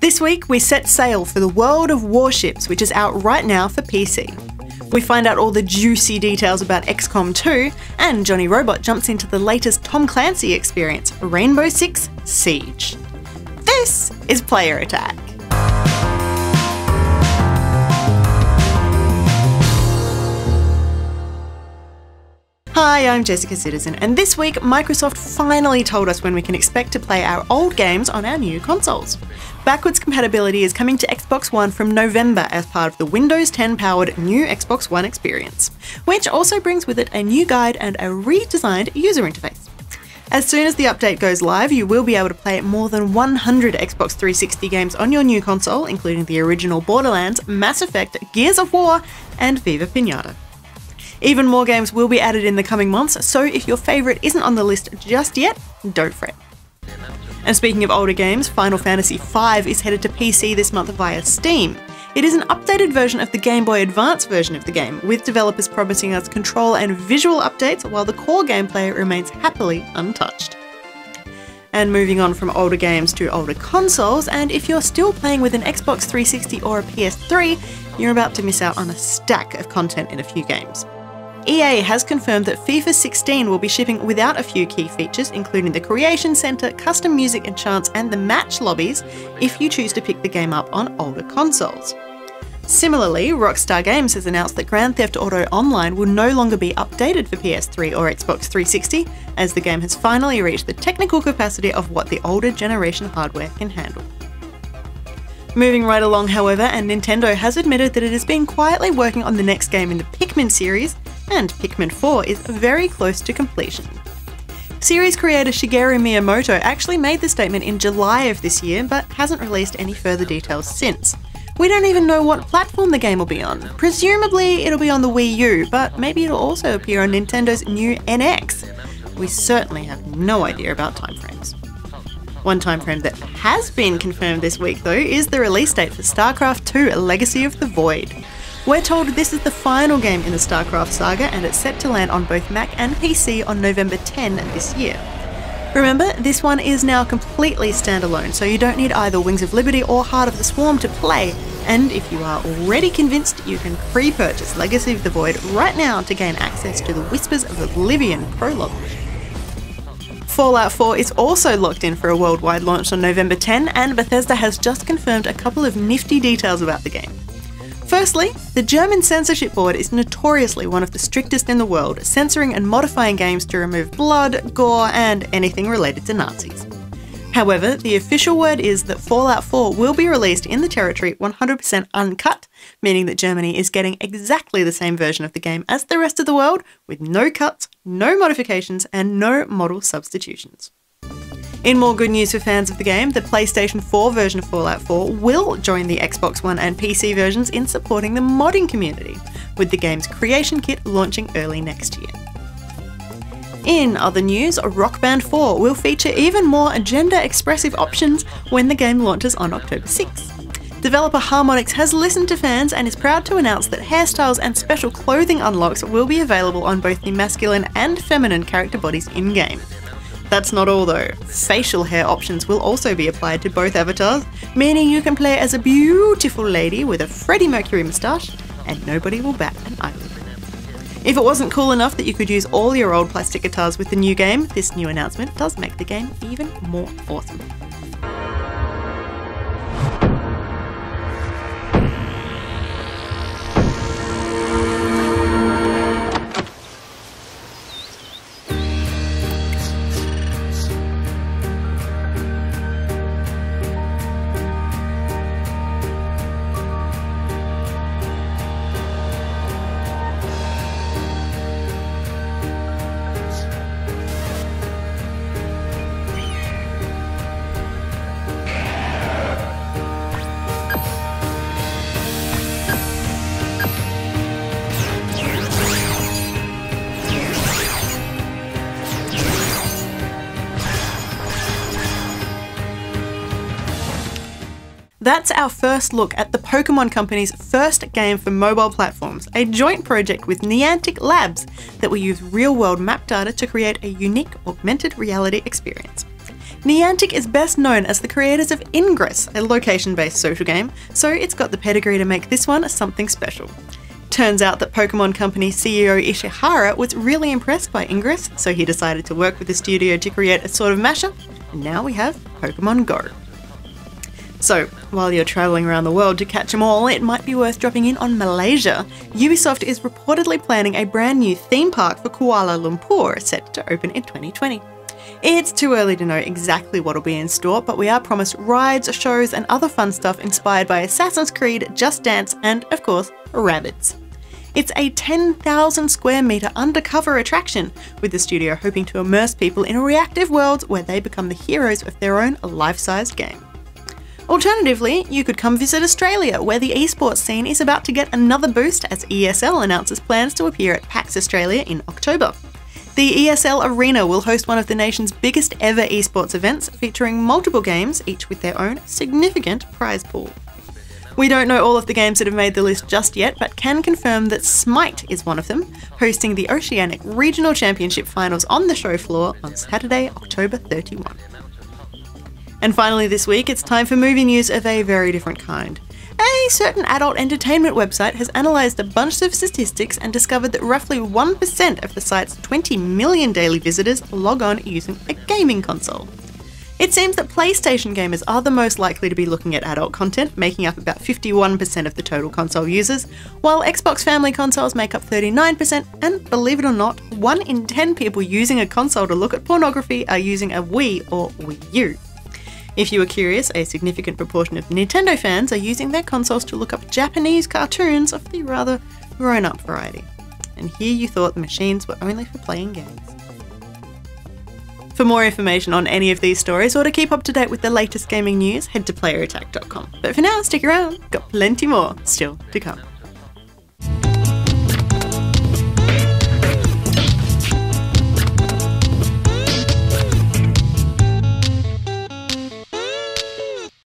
This week we set sail for the World of Warships, which is out right now for PC. We find out all the juicy details about XCOM 2, and Jonny Robot jumps into the latest Tom Clancy experience, Rainbow Six Siege. This is Player Attack. Hi, I'm Jessica Citizen, and this week Microsoft finally told us when we can expect to play our old games on our new consoles. Backwards compatibility is coming to Xbox One from November as part of the Windows 10 powered new Xbox One experience, which also brings with it a new guide and a redesigned user interface. As soon as the update goes live, you will be able to play more than 100 Xbox 360 games on your new console, including the original Borderlands, Mass Effect, Gears of War, and Viva Pinata. Even more games will be added in the coming months, so if your favourite isn't on the list just yet, don't fret. And speaking of older games, Final Fantasy V is headed to PC this month via Steam. It is an updated version of the Game Boy Advance version of the game, with developers promising us control and visual updates while the core gameplay remains happily untouched. And moving on from older games to older consoles, and if you're still playing with an Xbox 360 or a PS3, you're about to miss out on a stack of content in a few games. EA has confirmed that FIFA 16 will be shipping without a few key features, including the Creation Center, custom music and chants, and the match lobbies, if you choose to pick the game up on older consoles. Similarly, Rockstar Games has announced that Grand Theft Auto Online will no longer be updated for PS3 or Xbox 360, as the game has finally reached the technical capacity of what the older generation hardware can handle. Moving right along, however, and Nintendo has admitted that it has been quietly working on the next game in the Pikmin series, and Pikmin 4 is very close to completion. Series creator Shigeru Miyamoto actually made the statement in July of this year, but hasn't released any further details since. We don't even know what platform the game will be on. Presumably it'll be on the Wii U, but maybe it'll also appear on Nintendo's new NX. We certainly have no idea about timeframes. One timeframe that has been confirmed this week though is the release date for StarCraft 2: Legacy of the Void. We're told this is the final game in the StarCraft saga, and it's set to land on both Mac and PC on November 10 this year. Remember, this one is now completely standalone, so you don't need either Wings of Liberty or Heart of the Swarm to play, and if you are already convinced, you can pre-purchase Legacy of the Void right now to gain access to the Whispers of Oblivion prologue. Fallout 4 is also locked in for a worldwide launch on November 10, and Bethesda has just confirmed a couple of nifty details about the game. Firstly, the German censorship board is notoriously one of the strictest in the world, censoring and modifying games to remove blood, gore, and anything related to Nazis. However, the official word is that Fallout 4 will be released in the territory 100% uncut, meaning that Germany is getting exactly the same version of the game as the rest of the world, with no cuts, no modifications, and no model substitutions. In more good news for fans of the game, the PlayStation 4 version of Fallout 4 will join the Xbox One and PC versions in supporting the modding community, with the game's creation kit launching early next year. In other news, Rock Band 4 will feature even more gender-expressive options when the game launches on October 6. Developer Harmonix has listened to fans and is proud to announce that hairstyles and special clothing unlocks will be available on both the masculine and feminine character bodies in-game. That's not all though. Facial hair options will also be applied to both avatars, meaning you can play as a beautiful lady with a Freddie Mercury moustache and nobody will bat an eyelid. If it wasn't cool enough that you could use all your old plastic guitars with the new game, this new announcement does make the game even more awesome. That's our first look at the Pokemon Company's first game for mobile platforms, a joint project with Niantic Labs that will use real-world map data to create a unique augmented reality experience. Niantic is best known as the creators of Ingress, a location-based social game, so it's got the pedigree to make this one something special. Turns out that Pokemon Company CEO Ishihara was really impressed by Ingress, so he decided to work with the studio to create a sort of mashup, and now we have Pokemon Go. So, while you're travelling around the world to catch them all, it might be worth dropping in on Malaysia. Ubisoft is reportedly planning a brand new theme park for Kuala Lumpur, set to open in 2020. It's too early to know exactly what'll be in store, but we are promised rides, shows, and other fun stuff inspired by Assassin's Creed, Just Dance, and, of course, rabbits. It's a 10,000 square metre undercover attraction, with the studio hoping to immerse people in reactive worlds where they become the heroes of their own life-sized game. Alternatively, you could come visit Australia, where the esports scene is about to get another boost as ESL announces plans to appear at PAX Australia in October. The ESL Arena will host one of the nation's biggest ever esports events, featuring multiple games, each with their own significant prize pool. We don't know all of the games that have made the list just yet, but can confirm that Smite is one of them, hosting the Oceanic Regional Championship Finals on the show floor on Saturday, October 31. And finally this week, it's time for movie news of a very different kind. A certain adult entertainment website has analysed a bunch of statistics and discovered that roughly 1% of the site's 20 million daily visitors log on using a gaming console. It seems that PlayStation gamers are the most likely to be looking at adult content, making up about 51% of the total console users, while Xbox family consoles make up 39%, and believe it or not, 1 in 10 people using a console to look at pornography are using a Wii or Wii U. If you were curious, a significant proportion of Nintendo fans are using their consoles to look up Japanese cartoons of the rather grown-up variety. And here you thought the machines were only for playing games. For more information on any of these stories, or to keep up to date with the latest gaming news, head to playerattack.com. But for now, stick around, got plenty more still to come.